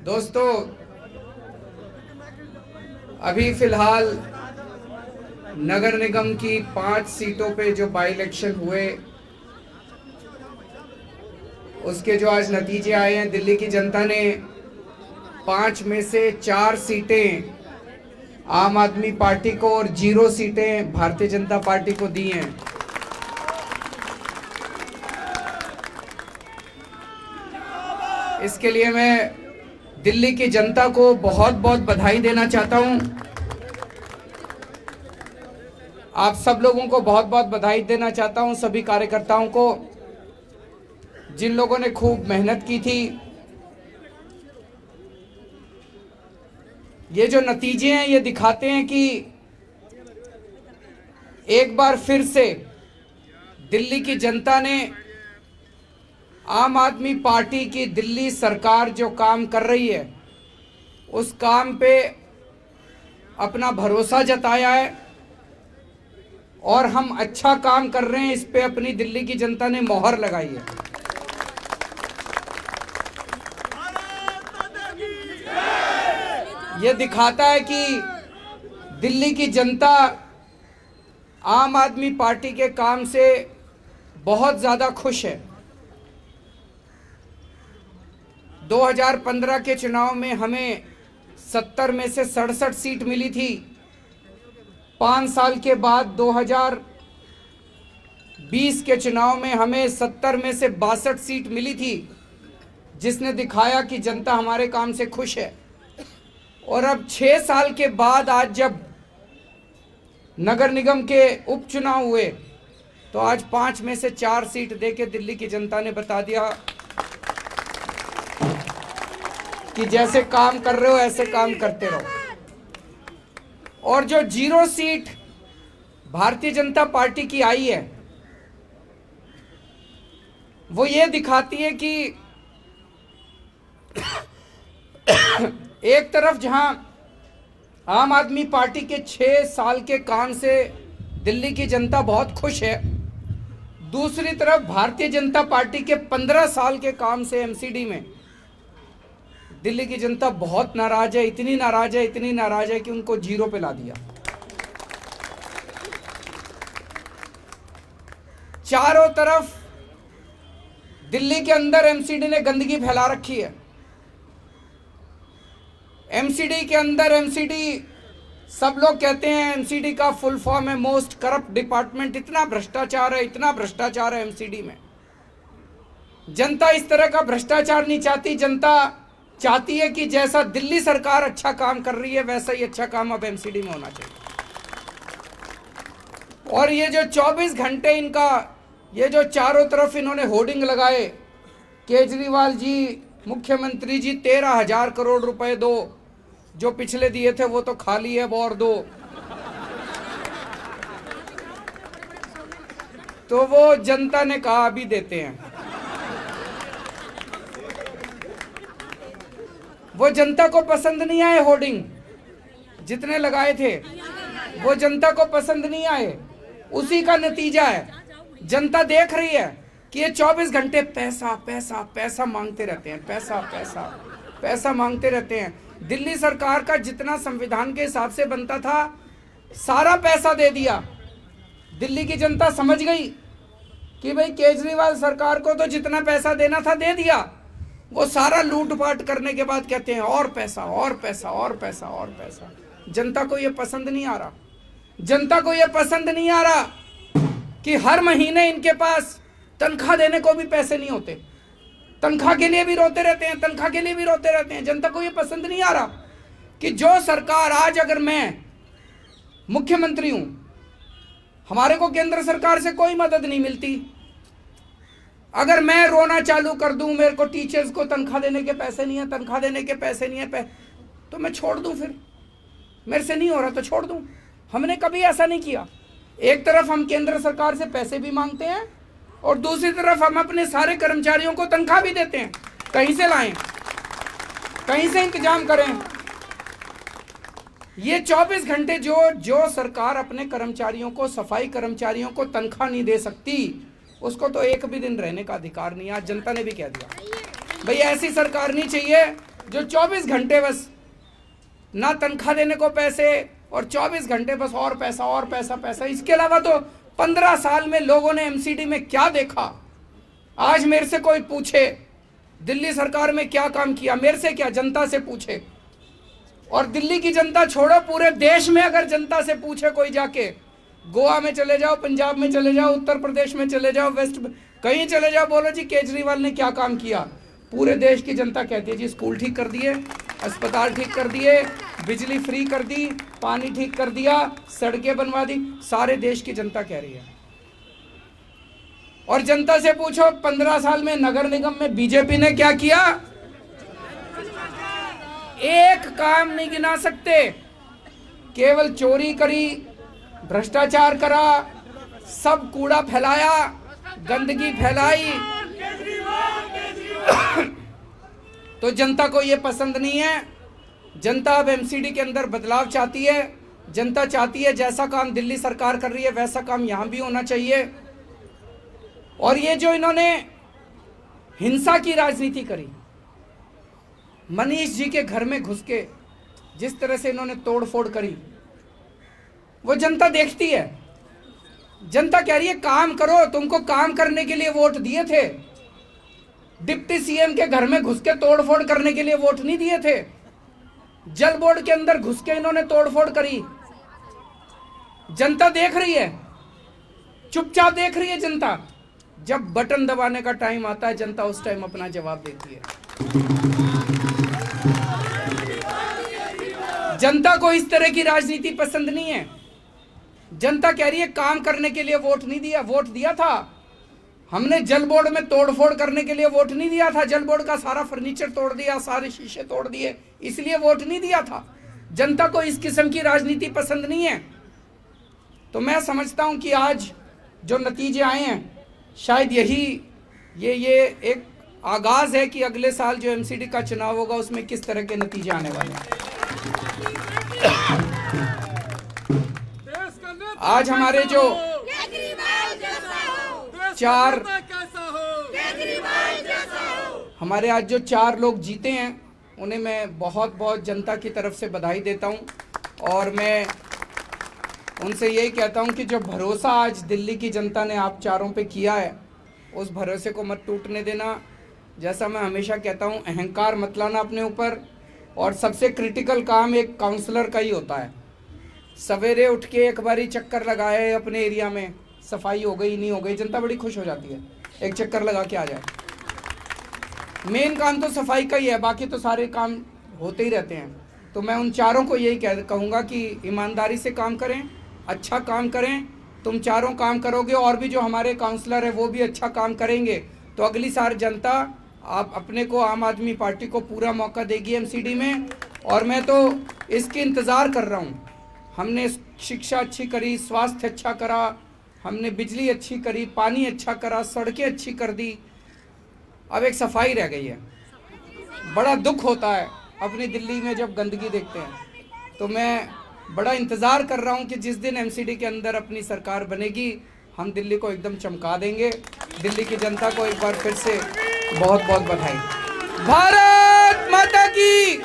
दोस्तों, अभी फिलहाल नगर निगम की 5 सीटों पे जो बाई इलेक्शन हुए उसके जो आज नतीजे आए हैं, दिल्ली की जनता ने 5 में से 4 सीटें आम आदमी पार्टी को और 0 सीटें भारतीय जनता पार्टी को दी हैं। इसके लिए मैं दिल्ली की जनता को बहुत बहुत बधाई देना चाहता हूं। आप सब लोगों को बहुत बहुत बधाई देना चाहता हूं, सभी कार्यकर्ताओं को, जिन लोगों ने खूब मेहनत की थी। ये जो नतीजे हैं ये दिखाते हैं कि एक बार फिर से दिल्ली की जनता ने आम आदमी पार्टी की दिल्ली सरकार जो काम कर रही है उस काम पे अपना भरोसा जताया है और हम अच्छा काम कर रहे हैं, इस पे अपनी दिल्ली की जनता ने मोहर लगाई है। ये दिखाता है कि दिल्ली की जनता आम आदमी पार्टी के काम से बहुत ज़्यादा खुश है। 2015 के चुनाव में हमें 70 में से 67 सीट मिली थी। 5 साल के बाद 2020 के चुनाव में हमें 70 में से 62 सीट मिली थी, जिसने दिखाया कि जनता हमारे काम से खुश है। और अब 6 साल के बाद आज जब नगर निगम के उपचुनाव हुए तो आज 5 में से 4 सीट देके दिल्ली की जनता ने बता दिया कि जैसे काम कर रहे हो ऐसे काम करते रहो। और जो 0 सीट भारतीय जनता पार्टी की आई है वो ये दिखाती है कि एक तरफ जहां आम आदमी पार्टी के 6 साल के काम से दिल्ली की जनता बहुत खुश है, दूसरी तरफ भारतीय जनता पार्टी के 15 साल के काम से एमसीडी में दिल्ली की जनता बहुत नाराज है। इतनी नाराज है कि उनको 0 पे ला दिया। चारों तरफ दिल्ली के अंदर एमसीडी ने गंदगी फैला रखी है। एमसीडी के अंदर सब लोग कहते हैं एमसीडी का फुल फॉर्म है मोस्ट करप्ट डिपार्टमेंट। इतना भ्रष्टाचार है एमसीडी में। जनता इस तरह का भ्रष्टाचार नहीं चाहती। जनता चाहती है कि जैसा दिल्ली सरकार अच्छा काम कर रही है वैसा ही अच्छा काम अब एमसीडी में होना चाहिए। और ये जो 24 घंटे इनका ये जो चारों तरफ इन्होंने होर्डिंग लगाए, केजरीवाल जी, मुख्यमंत्री जी 13,000 करोड़ रुपए दो, जो पिछले दिए थे वो तो खाली है, वो और दो। तो वो जनता ने कहा अभी देते हैं। वो जनता को पसंद नहीं आए होर्डिंग जितने लगाए थे, वो जनता को पसंद नहीं आए। उसी का नतीजा है जनता देख रही है कि ये 24 घंटे पैसा मांगते रहते हैं, पैसा मांगते रहते हैं। दिल्ली सरकार का जितना संविधान के हिसाब से बनता था सारा पैसा दे दिया। दिल्ली की जनता समझ गई कि भाई केजरीवाल सरकार को तो जितना पैसा देना था दे दिया। वो सारा लूटपाट करने के बाद कहते हैं और पैसा। जनता को ये पसंद नहीं आ रहा। जनता को ये पसंद नहीं आ रहा कि हर महीने इनके पास तनख्वाह देने को भी पैसे नहीं होते। तनख्वाह के लिए भी रोते रहते हैं। जनता को ये पसंद नहीं आ रहा कि जो सरकार आज, अगर मैं मुख्यमंत्री हूं, हमारे को केंद्र सरकार से कोई मदद नहीं मिलती। अगर मैं रोना चालू कर दूं, मेरे को टीचर्स को तनख्वाह देने के पैसे नहीं है, तो मैं छोड़ दूं। फिर मेरे से नहीं हो रहा तो छोड़ दूं। हमने कभी ऐसा नहीं किया। एक तरफ हम केंद्र सरकार से पैसे भी मांगते हैं और दूसरी तरफ हम अपने सारे कर्मचारियों को तनख्वाह भी देते हैं। कहीं से लाएं, कहीं से इंतजाम करें। ये 24 घंटे जो सरकार अपने कर्मचारियों को, सफाई कर्मचारियों को तनख्वाह नहीं दे सकती, उसको तो एक भी दिन रहने का अधिकार नहीं। आज जनता ने भी कह दिया भाई ऐसी सरकार नहीं चाहिए जो 24 घंटे बस ना तनख्वाह देने को पैसे और 24 घंटे बस और पैसा पैसा। इसके अलावा तो 15 साल में लोगों ने एमसीडी में क्या देखा। आज मेरे से कोई पूछे दिल्ली सरकार में क्या काम किया, मेरे से क्या, जनता से पूछे। और दिल्ली की जनता छोड़ो, पूरे देश में अगर जनता से पूछे कोई जाके, गोवा में चले जाओ, पंजाब में चले जाओ, उत्तर प्रदेश में चले जाओ, वेस्ट कहीं चले जाओ, बोलो जी केजरीवाल ने क्या काम किया, पूरे देश की जनता कहती है जी स्कूल ठीक कर दिए, अस्पताल ठीक कर दिए, बिजली फ्री कर दी, पानी ठीक कर दिया, सड़कें बनवा दी। सारे देश की जनता कह रही है। और जनता से पूछो 15 साल में नगर निगम में बीजेपी ने क्या किया, एक काम नहीं गिना सकते। केवल चोरी करी, भ्रष्टाचार करा, सब कूड़ा फैलाया, गंदगी फैलाई। तो जनता को ये पसंद नहीं है। जनता अब एमसीडी के अंदर बदलाव चाहती है। जनता चाहती है जैसा काम दिल्ली सरकार कर रही है वैसा काम यहां भी होना चाहिए। और ये जो इन्होंने हिंसा की राजनीति करी, मनीष जी के घर में घुस के जिस तरह से इन्होंने तोड़फोड़ करी, वो जनता देखती है। जनता कह रही है काम करो, तुमको काम करने के लिए वोट दिए थे। डिप्टी सीएम के घर में घुस के तोड़फोड़ करने के लिए वोट नहीं दिए थे। जल बोर्ड के अंदर घुस के इन्होंने तोड़फोड़ करी। जनता देख रही है, चुपचाप देख रही है जनता। जब बटन दबाने का टाइम आता है, जनता उस टाइम अपना जवाब देती है। जनता को इस तरह की राजनीति पसंद नहीं है। जनता कह रही है काम करने के लिए वोट नहीं दिया। वोट दिया था हमने, जल बोर्ड में तोड़फोड़ करने के लिए वोट नहीं दिया था। जल बोर्ड का सारा फर्नीचर तोड़ दिया, सारे शीशे तोड़ दिए, इसलिए वोट नहीं दिया था। जनता को इस किस्म की राजनीति पसंद नहीं है। तो मैं समझता हूं कि आज जो नतीजे आए हैं, शायद ये एक आगाज है कि अगले साल जो एमसीडी का चुनाव होगा उसमें किस तरह के नतीजे आने वाले हैं। आज हमारे जो चार लोग जीते हैं, उन्हें मैं बहुत बहुत जनता की तरफ से बधाई देता हूं। और मैं उनसे यही कहता हूं कि जो भरोसा आज दिल्ली की जनता ने आप चारों पे किया है, उस भरोसे को मत टूटने देना। जैसा मैं हमेशा कहता हूं, अहंकार मत लाना अपने ऊपर। और सबसे क्रिटिकल काम एक काउंसलर का ही होता है। सवेरे उठ के एक बारी चक्कर लगाए अपने एरिया में, सफाई हो गई नहीं हो गई, जनता बड़ी खुश हो जाती है, एक चक्कर लगा के आ जाए। मेन काम तो सफाई का ही है, बाकी तो सारे काम होते ही रहते हैं। तो मैं उन चारों को यही कहूँगा कि ईमानदारी से काम करें, अच्छा काम करें। तुम चारों काम करोगे और भी जो हमारे काउंसलर हैं वो भी अच्छा काम करेंगे, तो अगली साल जनता आप अपने को, आम आदमी पार्टी को पूरा मौका देगी एमसीडी में। और मैं तो इसकी इंतज़ार कर रहा हूँ। हमने शिक्षा अच्छी करी, स्वास्थ्य अच्छा करा, हमने बिजली अच्छी करी, पानी अच्छा करा, सड़कें अच्छी कर दी। अब एक सफाई रह गई है। बड़ा दुख होता है अपनी दिल्ली में जब गंदगी देखते हैं। तो मैं बड़ा इंतज़ार कर रहा हूं कि जिस दिन एमसीडी के अंदर अपनी सरकार बनेगी, हम दिल्ली को एकदम चमका देंगे। दिल्ली की जनता को एक बार फिर से बहुत बहुत बधाई। भारत माता की।